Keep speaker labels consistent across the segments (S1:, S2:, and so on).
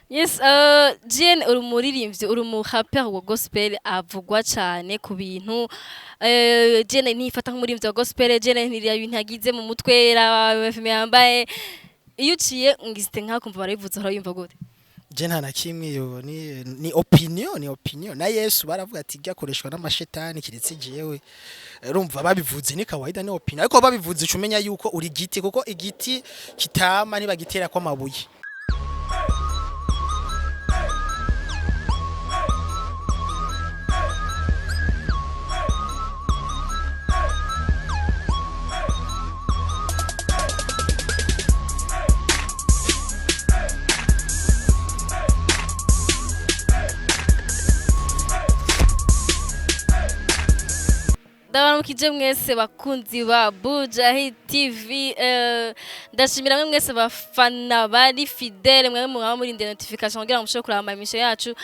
S1: Yes, Jane uri umuririmbyi uri umu rapper wa gospel avugwa cyane ku bintu Jane ntifata nk'umuririmbyi wa gospel Jane ntiriya bintu yagize mu mutwe FM yambaye iyo uciye ngizite nkakumva barabivuze urayumva gute.
S2: Je nta na kimwe yo ni opinion na Yesu baravuga ati ryakoreshwa n'amashetani kiretse jewe urumva babivuze ni kawaida ni opinion ariko babivuze cumenya yuko uri giti kuko igiti kitama ntibagitera kwa mabuye.
S1: Ndabaramukije mwese bakunzi ba Bujahid TV ndashimira mwe mwese bafana bari fidèle mwe mwaba muri notification kugira ngo mushobore kuraba emission yacu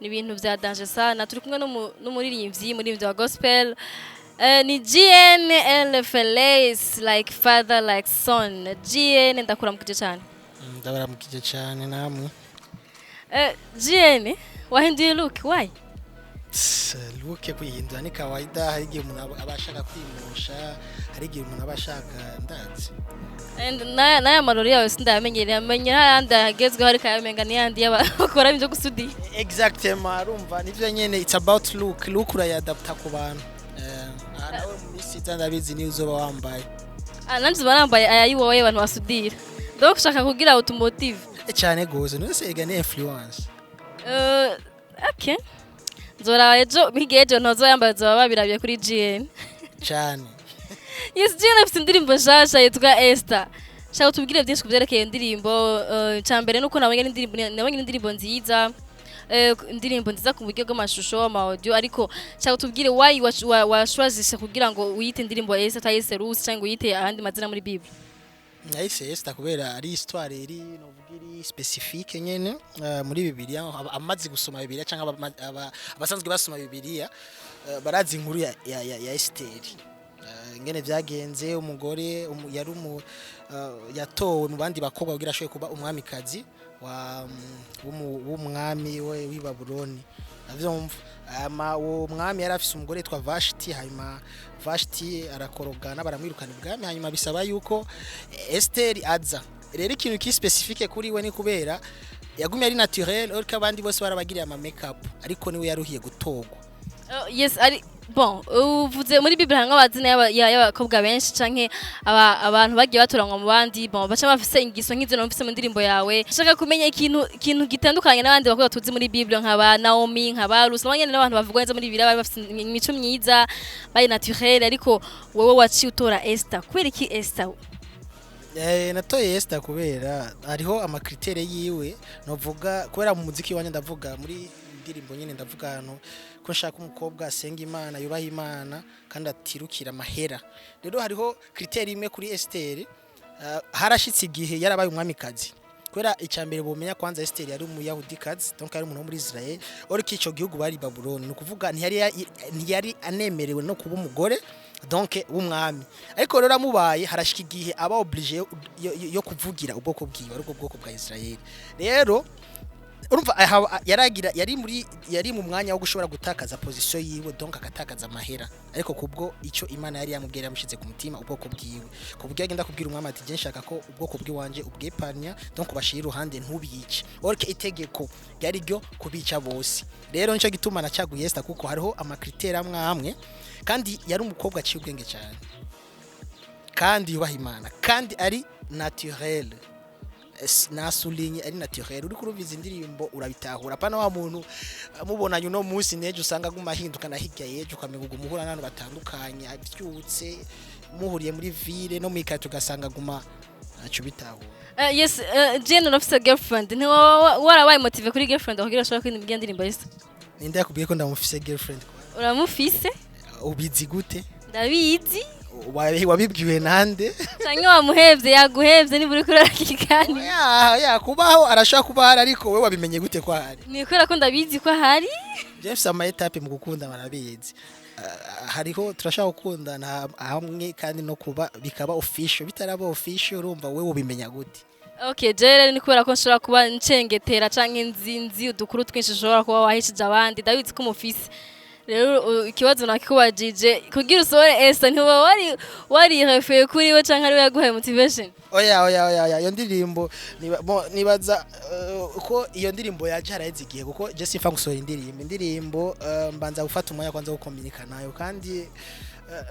S1: ni ibintu vya danger sana turi kumwe n'umuririmbyi wa gospel ni GN LFLS like father like son GN ndakuramukije cyane
S2: Ndabaramukije cyane namwe.
S1: GN wahinduye look why
S2: Luke kwihindura ni kawaida hari igihe umuntu abashaka kwimusha hari igihe umuntu abashaka ndazi
S1: and naya marori yawe sindamenyereye amenyera yandi agezweho ariko yamenga ni yandi y'abakora ibyo gusudira
S2: exactement arumva nivyo nyene it's about look urayadapta ku bantu nawe muri sita ndabizi ni uzoba wambaye
S1: nanjye barambaye aya yiwowe abantu basudira donc ushaka kugira automotive
S2: cyane gose no sega ni influence
S1: okay Zora ejo bigejo ntozoyambaye zoba babirabiye kuri GN
S2: cyane.
S1: Yes GN afite indirimbo nshasha yitwa Esther. Shaka tubwire byinshi kubyerekeye indirimbo cyambere nuko nabonye indirimbo nziza indirimbo nziza ku buryo bw'amashusho ama audio ariko shaka tubwire why washwazisha kugira ngo uyite indirimbo Esther tayise Rusi cyangwa uyite ahandi mazina muri Bible.
S2: Nahise Esther kubera ari histoire iri novuga iri specifique nyene muri Bibiliya amazi gusoma Bibiliya cyangwa abasanzwe basoma Bibiliya barazi inkuru ya Esther ngene vyagenze umugore yari yatowe mu bandi bakobwa kugira ashoye kuba umwamikazi w'umwami we w'i Babuloni navyumva uwo mwami yari afise umugore yitwa Vashti hanyuma Vashti arakorogana baramwirukana ibwami hanyuma bisaba yuko Esther aza rero ikintu ki specifique kuri we ni kubera yagumye ari naturel ariko abandi bose barabagiriye ama makeup ariko niwe yaruhiye gutogwa.
S1: Yes ari bon uvuze muri Bible hanga abazina y'abakobwa benshi canke abantu bagiye batoranywa mu bandi bon baca bafise ingiso nk'izo numvise mu ndirimbo yawe shaka kumenya ikintu gitandukanye n'abandi bakobwa tuzi muri Bible nkaba Naomi nkaba Rusi n'abanyene n'abantu bavugwa neza muri Bibiliya bari bafise imico myiza bari naturel ariko wowe waciye utora Esther kubera iki Esther
S2: natoye Esther kubera hariho amakritere yiwe novuga kubera mu muziki wanje ndavuga muri indirimbo nyene ndavuga hano ko nshaka umukobwa asenga Imana yubaha Imana kandi atirukira amahera rero hariho kritere imwe kuri Esther harashitse igihe yarabaye umwamikazi kubera icyambere bomenya kwanza Esther yari umuyahudikazi donc yari umuntu muri Israel oriko ico gihugu bari Babuloni no kuvuga ntiyari anemerewe no kuba umugore donc w'umwami ariko rero amubaye harashika igihe aba obligé yo kuvugira ubwoko bwiwe ariko ubwoko bwa Israel rero urumva yari mu mwanya wo gushobora gutakaza position yiwe donc akatakaza amahera ariko kubwo ico Imana yari yamubwira yamushize ku mutima ubwoko bwiwe kubwo yagenda kubwira umwami ati je nshaka ko ubwoko bwiwanje ubwepanya donc bashira iruhande ntubice orike itegeko yari ryo kubica bose rero nico gituma nacaguye Esther kuko hariho amakritera amwe kandi yari umukobwa aciye ubwenge cyane kandi yubaha Imana kandi ari naturel nasulinye ari naturel uri kuruviza indirimbo urabitahura pana wa muntu mubonanye uno munsi neje usanga gumahinduka na hirya yeje ukamenya umuhura n'abantu batandukanye abyutse muhuriye muri ville no mwikato gasanga guma acu bitahura.
S1: Yes Jane officer girlfriend ni warabaye motive kuri girlfriend kugira ashobora kwinda indirimbo yise
S2: ninde yakubwiye ko ndamufise girlfriend
S1: uramufise
S2: ubizi gute
S1: ndabizi
S2: wabibwiwe nande
S1: cyangwa wamuhevye yaguhevye niburi kurakikani
S2: kubaho arashaka kubahara ariko we wabimenye gute ko hari
S1: ni kora ko ndabizi ko hari
S2: Jeff sama etape mu gukunda barabizi hariho turashaka gukundana hamwe kandi no kuba bikaba official bitaraba official urumva we ubimenya gute
S1: Okay, jere ni kubera ko nshobora kuba ncengetera canke nzinzi udukuru twinshi ushobora kuba wahishije abandi ndabizi ko umufise rero ikibazo nakikubajije kugira usohore Esther ntiba wari refeye kuri we canke ari we yaguhaye motivation.
S2: Oya iyo ndirimbo nibaza uko iyo ndirimbo yaje haraheze igihe kuko je sifa gusohora indirimbo mbanza gufata umwanya kwanza gukomunika nayo kandi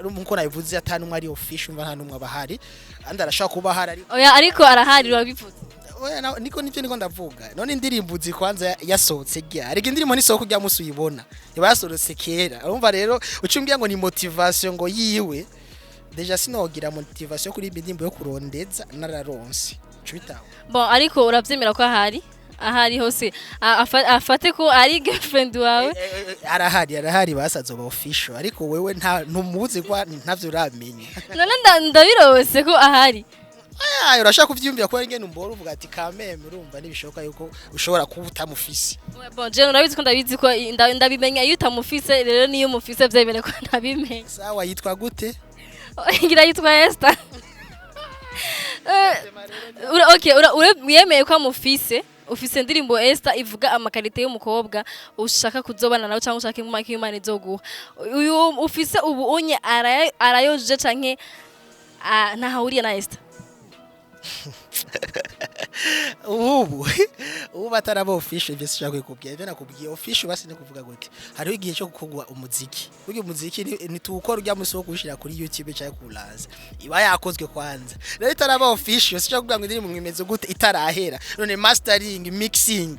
S2: nkuko nabivuze atanu umwe ari official mva nta numwe abahari andi arashaka kuba hari
S1: oya ariko arahari urabivuze.
S2: Oya niko nivyo ndavuga none indirimbo uzi kwanza yasohotse gya ariko indirimbo ni soko kujya musu uyibona iba yasohotse kera urumva rero ucumbye ngo ni motivation ngo yiwe deja sinogira motivation kuri indirimbo yo kurondeza nararonse cubitaho
S1: bon ariko uravyemera ko ahari hose afate ko ari girlfriend wawe
S2: arahari basazoba official ariko wewe ntumuzi kwa ntavyo uramenya
S1: none ndabirose ko ahari
S2: urashaka kuvyumvira ko ngene umbora uvuga ati kameme urumva nibishoka yuko ushobora kuba utamufise
S1: bon je urabizi ko ndabizi ko ndabimenya iyo utamufise rero niyo umufise vyemere ko ndabimenya
S2: sawa yitwa gute
S1: ngira yitwa Esther okay uyemeye ko amufise ufise ndirimbo Esther ivuga amakarite y'umukobwa ushaka kuzobana nawe cyangwa ushaka imumaki y'Imana izoguha uyu ufise ubu unye arayoje canke ntahuriye na Esther
S2: ubu bataraba official ibyo sishaka kubwira ibyo nakubwiye official basi no kuvuga gute hariho igihe cyo gukogwa umuziki buryo umuziki nituukora ujya musoko gushira kuri YouTube cyangwa kulaza iba yakozwe kwanza rero itaraba official sishaka kuvuga ngo ndiri mu mwimezo gute itarahera none mastering mixing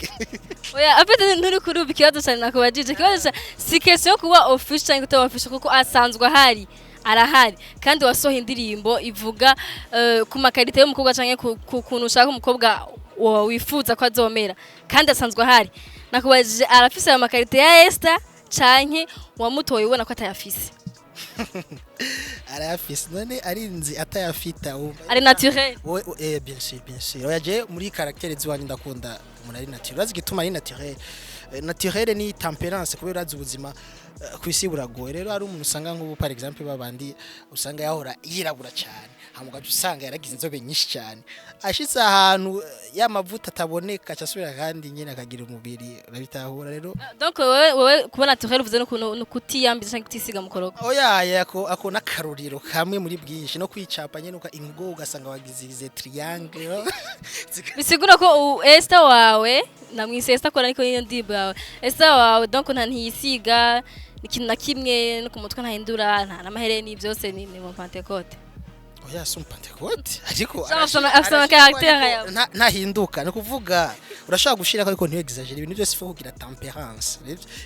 S1: oya apete nturi kuri ubu kibazo cyane nakubajije kibazo si question kuba official cyangwa utaba official kuko asanzwe ahari arahari kandi wasoha indirimbo ivuga ku makarite y'umukobwa canke ku kuntu ushaka umukobwa wifuza ko azomera kandi asanzwe ahari nakubajije arafise ayo makarite ya Esther canke wamutoye ubona ko atayafise
S2: arayafise none arinzi atayafita
S1: ari naturel
S2: bien sûr oya je muri caractère ziwanyu ndakunda umuntu ari naturel azi gituma ari naturel ni temperance kubera azi ubuzima kwisi buragoye rero ari umuntu usanga nk'ubu par exemple babandi usanga yahora yirabura cyane hamugaje usanga yaragize inzobe nyinshi cyane ashitse ahantu y'amavuta ataboneka cyasubira kandi nyine akagira umubiri urabitahura rero
S1: donc wewe kubona naturel uvuze no kutiyambiza cyangwa kutisiga mu korogo
S2: oya ako nakaruriro kamwe muri bwinshi no kwicapa nyene uka ingo ugasanga wagize triangle
S1: bisigura ko Esther wawe namwise Esther kora niko niyo ndibo yawe Esther wawe donc nta ntiyisiga ikintu na kimwe no ku mutwe ntahindura nta n'amahereni byose ni mu Pentecote
S2: oya so Pentecote ariko
S1: afite caractère
S2: ntahinduka no kuvuga urashaka gushira ko ariko ntiyo exagere ibintu byose fo kugira tempérance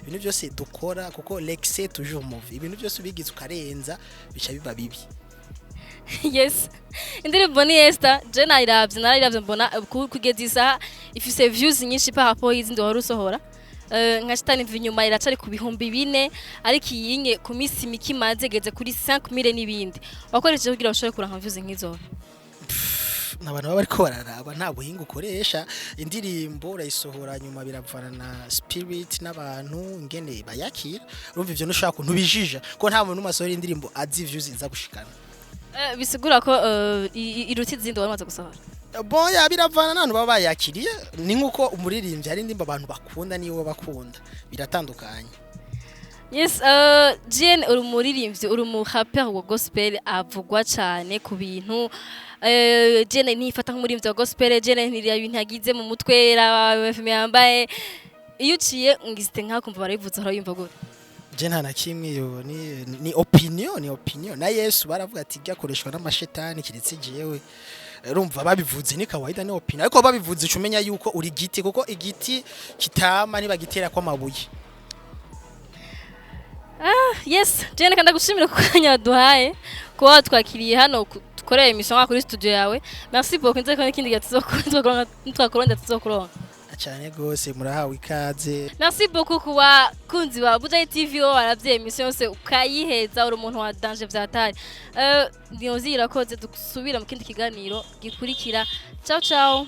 S2: ibintu byose dukora kuko l'excès toujours mauvais ibintu byose ubigize ukarenza bica biba bibi
S1: yes indirimbo ni Esther je narayiravye mbona kugeza isaha ifise views nyinshi pa hapo izindi wari usohora nka Shitani vinyuma iracari ku bihumbi 4 ariko iyinye ku misi miki maze geze kuri 5000 n'ibindi wakoresheje kugira ushobore kuranka views nk'izo
S2: n'abantu baba bariko bararaba nta buhinga ukoresha indirimbo urayisohora nyuma biravana na spirit n'abantu ngene bayakira urumva ivyo nushaka kuntu bijija ko nta muntu umasohora indirimbo azi views iza gushikana
S1: bisigura ko iruti zindi wamaze gusohora
S2: bon ya biravana n'abantu baba bayakiriye ni nkuko umuririmbyi ari ndimba abantu bakunda niwe bakunda biratandukanye
S1: yes Jane uri umuririmbyi uri mu rapper wa gospel avugwa cyane ku bintu Jane nifata nk'umuririmbyi wa gospel Jane ntiriya bintu yagize mu mutwe FM yambaye iyo uciye ngizite nkakumva barayivuze urayumva gute
S2: Jena na kimwe yo ni opinion na Yesu baravuga ati byakoreshwa n'amashetani kiretse jewe urumva babivuze ni kawaida ni opinion ariko babivuze cumenya yuko uri giti kuko igiti kitama niba gitera kwa mabuye
S1: yes Jena kanda gushimira kukanya duhaye ko watwakiriye hano dukoreye emission kuri studio yawe merci beaucoup nzeko n'ikindi gatuzokora
S2: cyane gose murahawe ikaze
S1: merci beaucoup kuba kunzi wa Buja TV waravye emission yose ukayiheza uri umuntu wa danger vyatari ndiyozira ko dusubira mu kindi kiganiro gikurikira ciao ciao